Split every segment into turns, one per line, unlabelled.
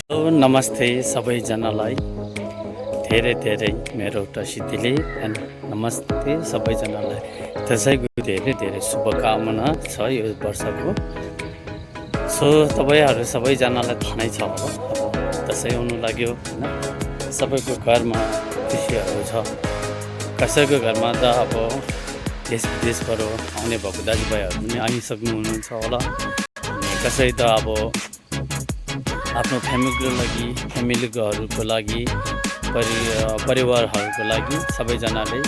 नमस्ते सबैजनालाई धेरै धेरै मेरो टसिदिले एन्ड नमस्ते सबैजनालाई त्यसैको धेरै धेरै शुभकामना छ यो वर्षको। सो तपाईँहरू सबैजनालाई थाहा नै छ होला, अब दसैँ आउनु लाग्यो होइन, सबैको घरमा खुसीहरू छ। कसैको घरमा त अब देश विदेशबाट आउने भएको दाजुभाइहरू पनि आइसक्नु हुनुहुन्छ होला, अनि कसै त अब आफ्नो फ्यामिलीहरूको लागि परिवारहरूको लागि सबैजनाले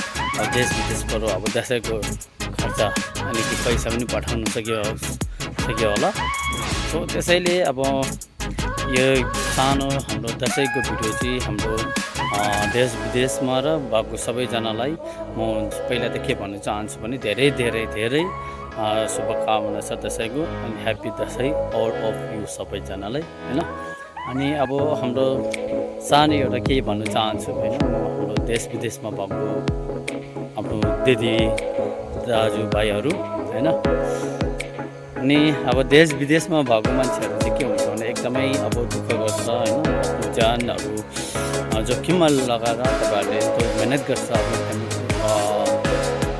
देश विदेशबाट अब दसैँको खर्च अनि कि पैसा पनि पठाउनु सक्यो होला। सो त्यसैले अब यो सानो हाम्रो दसैँको भिडियो चाहिँ हाम्रो देश विदेशमा र भएको सबैजनालाई म पहिला त के भन्न चाहन्छु भने धेरै धेरै धेरै शुभकामना छ दसैँको, अनि happy Dashain all of you सबैजनालाई होइन। अनि अब हाम्रो सानो एउटा केही भन्न चाहन्छु होइन, हाम्रो देश विदेशमा भएको आफ्नो दिदी दाजुभाइहरू होइन, अनि अब देश विदेशमा भएको मान्छेहरू चाहिँ के हुन्छ भने एकदमै अब दुःख गर्छ होइन, आफ्नो ज्यानहरू जोखिममा लगाएर तपाईँहरूले त्यो मेहनत गर्छ आफ्नो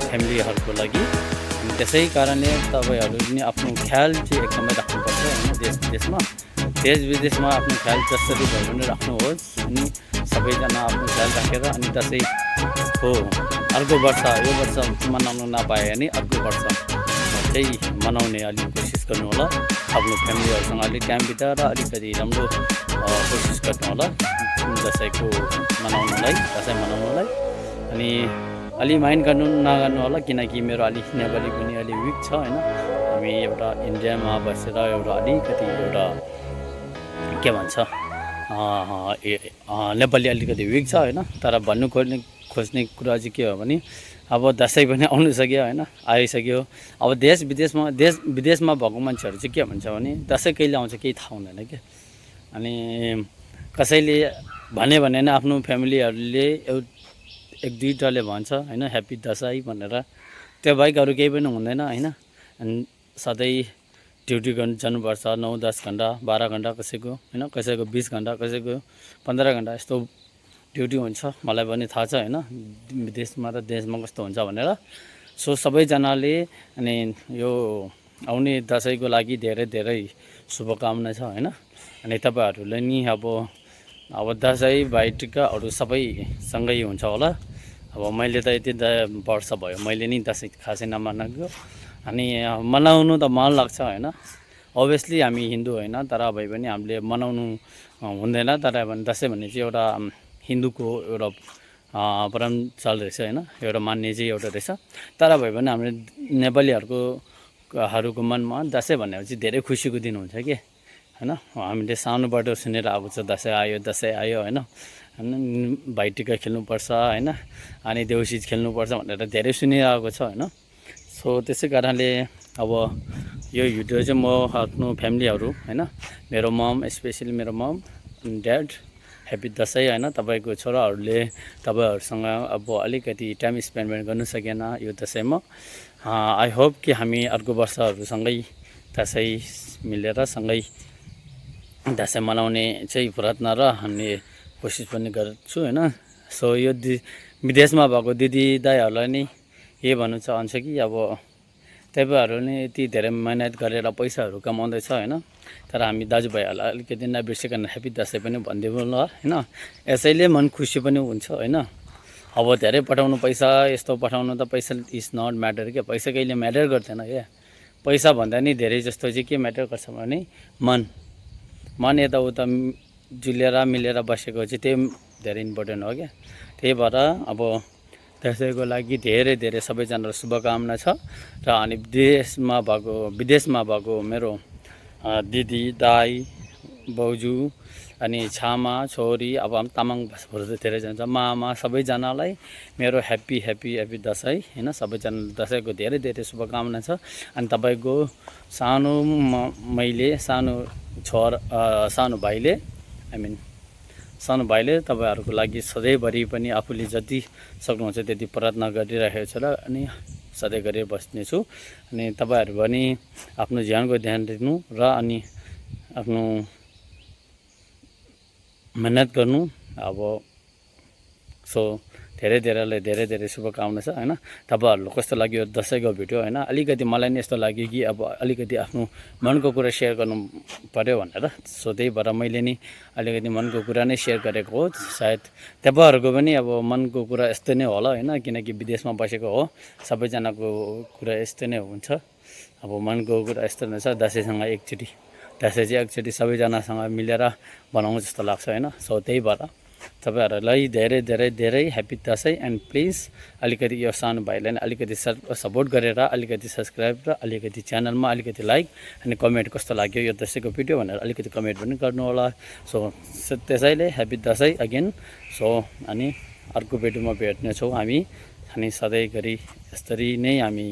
फ्यामिलीहरूको लागि। त्यसै कारणले तपाईँहरू पनि आफ्नो ख्याल चाहिँ एकदमै राख्नुपर्छ होइन। देश विदेशमा आफ्नो ख्याल जसरी भए पनि राख्नुहोस्, अनि सबैजना आफ्नो ख्याल राखेर अनि दसैँको अर्को वर्ष यो वर्ष मनाउनु नपाए भने अर्को वर्ष चाहिँ मनाउने अलिक कोसिस गर्नु होला। आफ्नो फ्यामिलीहरूसँग अलिक टाइम बिताएर अलिकति राम्रो कोसिस गर्नु होला दसैँ मनाउनुलाई। अनि अलि माइन्ड नगर्नु होला, किनकि मेरो अलिक नेपाली पनि अलिक विक छ होइन। हामी एउटा इन्डियामा बसेर एउटा अलिकति एउटा के भन्छ नेपाली अलिकति विक छ होइन। तर भन्नु खोज्ने कुरा चाहिँ के हो भने अब दसैँ पनि आउनु सक्यो होइन, आइसक्यो। अब देश विदेशमा भएको मान्छेहरू चाहिँ के भन्छ भने दसैँ कहिले आउँछ केही थाहा हुँदैन क्या। अनि कसैले भने आफ्नो फ्यामिलीहरूले एक दुईवटाले भन्छ होइन ह्याप्पी दसैँ भनेर, त्यो बाहेक अरू केही पनि हुँदैन होइन। अनि सधैँ ड्युटी गर्नु जानुपर्छ 9-10 घन्टा 12 घन्टा, कसैको होइन, कसैको 20 घन्टा, कसैको 15 घन्टा यस्तो ड्युटी हुन्छ। मलाई पनि थाहा छ होइन विदेशमा र देशमा कस्तो हुन्छ भनेर। सो सबैजनाले अनि यो आउने दसैँको लागि धेरै धेरै शुभकामना छ होइन। अनि तपाईँहरूले नि अब दसैँ भाइटिकाहरू सबै सँगै हुन्छ होला। अब मैले त यति वर्ष भयो मैले नि दसैँ खासै नमनाएको, अनि मनाउनु त मन लाग्छ होइन। अभियसली हामी हिन्दू होइन, तर भए पनि हामीले मनाउनु हुँदैन। तर दसैँ भन्ने चाहिँ एउटा हिन्दूको एउटा परम चल रहेछ होइन, एउटा मान्ने चाहिँ एउटा रहेछ। तर भए पनि हाम्रो नेपालीहरूको मनमा दसैँ भनेपछि धेरै खुसीको दिन हुन्छ कि होइन। हामीले सानोबाट सुनेर आएको छ दसैँ आयो होइन, भाइटिका खेल्नुपर्छ होइन, अनि देउसी खेल्नुपर्छ भनेर धेरै सुनिरहेको छ होइन। सो त्यसै कारणले अब यो भिडियो चाहिँ म आफ्नो फ्यामिलीहरू होइन, मेरो मम स्पेसली मेरो मम ड्याड ह्याप्पी दसैँ होइन। तपाईँको छोराहरूले तपाईँहरूसँग अब अलिकति टाइम स्पेन्ड गर्नु सकेन यो दसैँमा। आई होप कि हामी अर्को वर्षहरूसँगै दसैँ मिलेर सँगै दसैँ मनाउने चाहिँ प्रयत्न र हामी कोसिस पनि गर्छु होइन। सो यो विदेशमा भएको दिदी दाइहरूलाई नि के भन्नु चाहन्छ कि अब तपाईँहरू नि यति धेरै मेहनत गरेर पैसाहरू कमाउँदैछ होइन, तर हामी दाजुभाइहरूलाई अलिकति नबिर्सिकन ह्याप्पी दसैँ पनि भनिदिनु होला होइन। यसैले मन खुसी पनि हुन्छ होइन। अब धेरै पठाउनु पैसा यस्तो पठाउनु त पैसा इज नट म्याटर क्या, पैसा कहिले म्याटर गर्दैन क्या। पैसा भन्दा नि धेरै जस्तो चाहिँ के म्याटर गर्छ भने मन यताउता जुलेर मिलेर बसेको चाहिँ त्यही धेरै इम्पोर्टेन्ट हो क्या। त्यही भएर अब त्यसैको लागि धेरै धेरै सबैजनालाई शुभकामना छ। र अनि विदेशमा भएको मेरो दिदी दाई बाउजू अनि छामा छोरी अब तामाङ भाषाहरू धेरै जान्छ मामा सबैजनालाई मेरो ह्याप्पी दसैँ होइन। सबैजना दसैँको धेरै धेरै शुभकामना छ। अनि तपाईँको सानो भाइले तपाईँहरूको लागि सधैँभरि पनि आफूले जति सक्नुहुन्छ त्यति प्रयत्न गरिरहेको छ र अनि सधैँ गरेर बस्नेछु। अनि तपाईँहरू पनि आफ्नो ज्यानको ध्यान दिनु र अनि आफ्नो मेहनत गर्नु। अब सो धेरै धेरै शुभकामना छ होइन। तपाईँहरूलाई कस्तो लाग्यो दसैँको भिडियो होइन। अलिकति मलाई नि यस्तो लाग्यो कि अब अलिकति आफ्नो मनको कुरा सेयर गर्नु पऱ्यो भनेर, सो त्यही भएर मैले नि अलिकति मनको कुरा नै सेयर गरेको हो। सायद तपाईँहरूको पनि अब मनको कुरा यस्तै नै होला होइन, किनकि विदेशमा बसेको हो, सबैजनाको कुरा यस्तै नै हुन्छ। अब मनको कुरा यस्तो नै छ, दसैँ चाहिँ एकचोटि सबैजनासँग मिलेर बनाउँ जस्तो लाग्छ होइन। सो त्यही भएर तपाईँहरूलाई धेरै धेरै धेरै ह्याप्पी दसैँ। एन्ड प्लिज अलिकति यो सानो भाइलाई अलिकति सपोर्ट गरेर अलिकति सब्सक्राइब र अलिकति च्यानलमा अलिकति लाइक अनि कमेन्ट कस्तो लाग्यो यो दसैँको भिडियो भनेर अलिकति कमेन्ट पनि गर्नु होला। सो त्यसैले ह्याप्पी दसैँ अगेन। सो अनि अर्को भिडियोमा भेट्नेछौँ हामी, अनि सधैँभरि यसरी नै हामी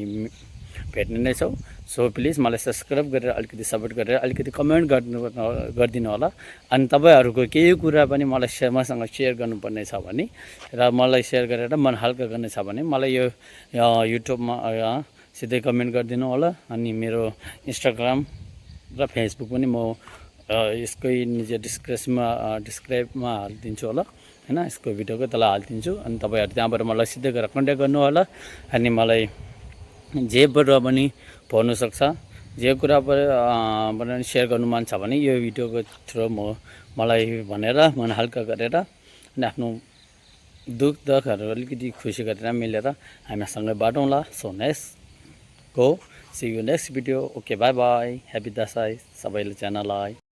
भेट्ने नै छौँ। सो प्लिज मलाई सब्सक्राइब गरेर अलिकति सपोर्ट गरेर अलिकति कमेन्ट गरिदिनु होला। अनि तपाईँहरूको केही कुरा पनि मलाई मसँग सेयर गर्नुपर्ने छ भने र मलाई सेयर गरेर मन हल्का गर्ने छ भने मलाई यो युट्युबमा सिधै कमेन्ट गरिदिनु होला। अनि मेरो इन्स्टाग्राम र फेसबुक पनि म यसकै निजी डिस्क्राइबमा हालिदिन्छु होला होइन, यसको भिडियोको तल हालिदिन्छु। अनि तपाईँहरू त्यहाँबाट मलाई सिधै गरेर कन्ट्याक्ट गर्नु होला। अनि मलाई जेबाट पनि भन्नु सक्छ, जे कुरा पनि सेयर गर्नु मन छ भने यो भिडियोको थ्रु मलाई भनेर मन हल्का गरेर अनि आफ्नो दुःखहरू अलिकति खुसी गरेर मिलेर हामीसँगै बाटौँला। So next see you next video. Okay bye bye, happy Dashain सबैले च्यानललाई।